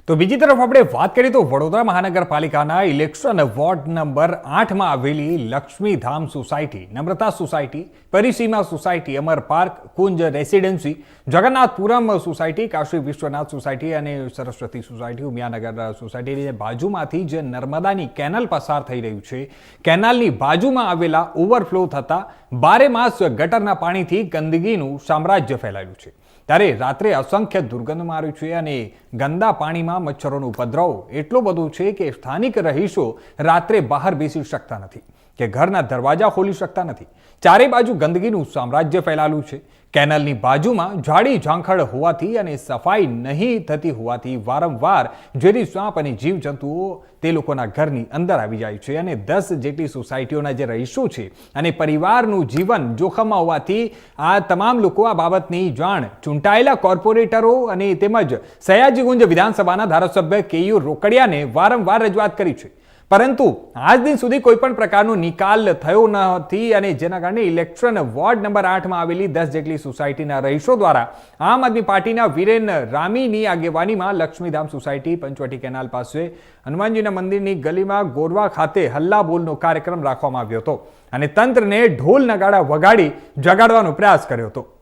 તો બીજી તરફ આપણે વાત કરીએ તો વડોદરા મહાનગરપાલિકાના ઇલેક્શન વોર્ડ નંબર 8 માં આવેલી Laxmidham society, Namrata society, Parisima society, Amar park, Kunj residency, Jagannathpuram society, Kashi Vishwanath society અને સરસ્વતી સોસાયટી, ઉમિયાનગર સોસાયટીની બાજુમાંથી જે નર્મદાની કેનાલ પસાર થઈ રહ્યું છે, કેનાલની બાજુમાં આવેલા ઓવરફ્લો થતા બારે માસ ગટરના પાણીથી ગંદકીનું સામ્રાજ્ય ફેલાયું છે। ત્યારે રાત્રે અસંખ્ય દુર્ગંધ માર્યું છે અને ગંદા પાણીમાં મચ્છરોનો ઉપદ્રવ એટલો બધો છે કે સ્થાનિક રહીશો રાત્રે બહાર બેસી શકતા નથી કે ઘરના દરવાજા ખોલી શકતા નથી। ચારે બાજુ ગંદકીનું સામ્રાજ્ય ફેલાયેલું છે। કેનાલની બાજુમાં ઝાડી ઝાંખડ હોવાથી અને સફાઈ નહીં થતી હોવાથી વારંવાર ઝેરી સાપ અને જીવજંતુઓ તે લોકોના ઘરની અંદર આવી જાય છે અને 10 જેટલી સોસાયટીઓના જે રહીશો છે અને પરિવારનું જીવન જોખમમાં હોવાથી આ તમામ લોકો આ બાબતની જાણ ચૂંટાયેલા કોર્પોરેટરો અને તેમજ સયાજીગુંજ વિધાનસભાના ધારાસભ્ય કેયુ રોકડિયાને વારંવાર રજૂઆત કરી છે, પરંતુ આજ દિન સુધી કોઈ પણ પ્રકારનો નિકાલ થયો નથી અને જેના કારણે ઇલેક્શન વોર્ડ નંબર 8 માં આવેલી 10 જેટલી સોસાયટીના રહીશો દ્વારા આમ આદમી પાર્ટીના વીરેન રામીની આગેવાનીમાં લક્ષ્મીધામ સોસાયટી પંચવટી કેનાલ પાસે હનુમાનજીના મંદિરની ગલીમાં ગોરવા ખાતે હલ્લા બોલનો કાર્યક્રમ રાખવામાં આવ્યો હતો અને તંત્રને ઢોલ નગાડા વગાડી જગાડવાનો પ્રયાસ કર્યો હતો।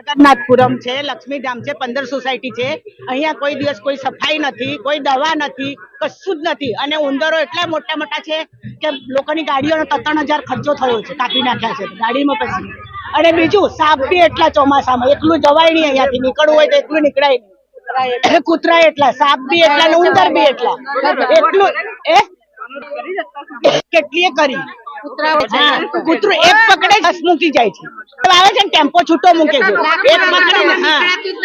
जगन्नाथपुरम है, लक्ष्मीधाम है, 15 सोसायटी है। अहिया कोई दिवस कोई सफाई नहीं, कोई दवा नहीं, कशुं ज नहीं अने उंदरो एटला मोटा मोटा है कि लोकोनी गाड़ीओनो 3-3,000 खर्चो थयो छे, कापी नाख्या छे गाड़ीमां। पछी अने बीजू साप बी एटला चोमासामां एकलू जवाय नहीं, अहियाथी निकळवुं होय तो एकलू निकळाय नहीं। कूतरा एटला, साप बी एटला ने उंदर बी एटला, एकलू કેટલીએ કરી કૂતરું એક પકડે 10 મૂકી જાય છે, આવે છે ટેમ્પો છૂટો મૂકે છે, એક પકડે ને હા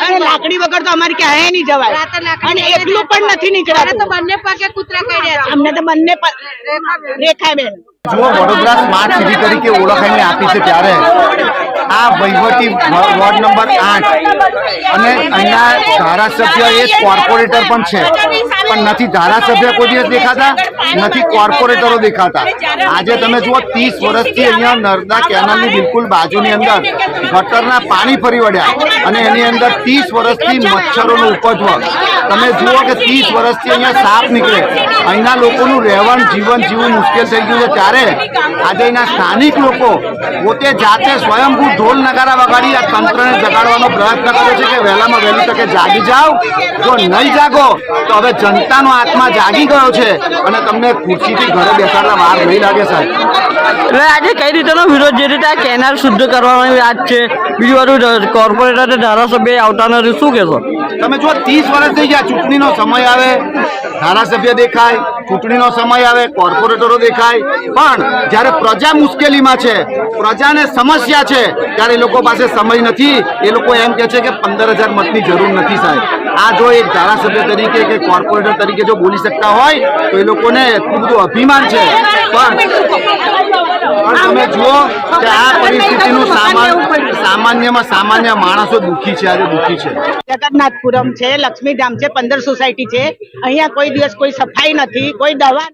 અને લાકડી વગર તો અમારી ક્યાંય નહીં જવાય અને એકલું પણ નથી નીકળાતું। તો બંને પગે કૂતરા કર્યા અમને તો બંને રેખાય બેન જો વડોદરા સ્માર્ટ સિટી તરીકે ઓળખાઈને આપી છે ત્યારે આ વહીવટી વોર્ડ નંબર 8 અને અહીંના ધારાસભ્ય એ કોર્પોરેટર પણ છે, પણ નથી ધારાસભ્ય કોઈ દિવસ દેખાતા, નથી કોર્પોરેટરો દેખાતા। આજે તમે જુઓ 30 વર્ષથી અહીંયા નર્મદા કેનાલની બિલકુલ બાજુની અંદર ગટરના પાણી ફરી વળ્યા અને એની અંદર 30 વર્ષથી મચ્છરોનો ઉપદ્રવ। તમે જુઓ કે 30 વર્ષથી અહીંયા સાપ નીકળે, અહીંના લોકોનું રહેવાનું જીવન જીવવું મુશ્કેલ થઈ ગયું છે। ત્યારે આજે અહીંના સ્થાનિક લોકો પોતે જાતે સ્વયંભૂ ઢોલ નગારા વગાડી આ તંત્રને જગાડવાનો પ્રયત્ન કરે છે કે વહેલામાં વહેલી તકે જાગી જાઓ, જો નહીં જાગો તો હવે જનતાનો આત્મા જાગી ગયો છે અને તમને ખુરશીથી ઘરે બેસાડવા વાર નહીં લાગે સાહેબ। એટલે આજે કઈ રીતેનો વિરોધ, જે રીતે આ કેનાલ શુદ્ધ કરવાની વાત છે, બીજું બધું કોર્પોરેટર ધારાસભ્ય આવતા નથી, શું કહેશો તમે જો 30 વર્ષ થઈ ગયા, ચૂંટણીનો સમય આવે ધારાસભ્ય દેખાય, ચૂંટણીનો સમય આવે કોર્પોરેટરો દેખાય, પણ જ્યારે પ્રજા મુશ્કેલીમાં છે, પ્રજાને સમસ્યા છે, ત્યારે એ લોકો પાસે સમય નથી। એ લોકો એમ કહે છે કે 15,000 મતની જરૂર નથી સાહેબ। આ જો એક ધારાસભ્ય તરીકે કે કોર્પોરેટર તરીકે જો બોલી શકતા હોય તો એ લોકોને એટલું બધું અભિમાન છે, પણ તમે જુઓ કે આ પરિસ્થિતિનું સામાન્યમાં સામાન્ય માણસો દુઃખી છે, આજે દુઃખી છે। જગન્નાથપુરમ છે, લક્ષ્મીધામ છે, 15 સોસાયટી છે। અહિયા કોઈ દિવસ કોઈ સફાઈ નથી, કોઈ દવા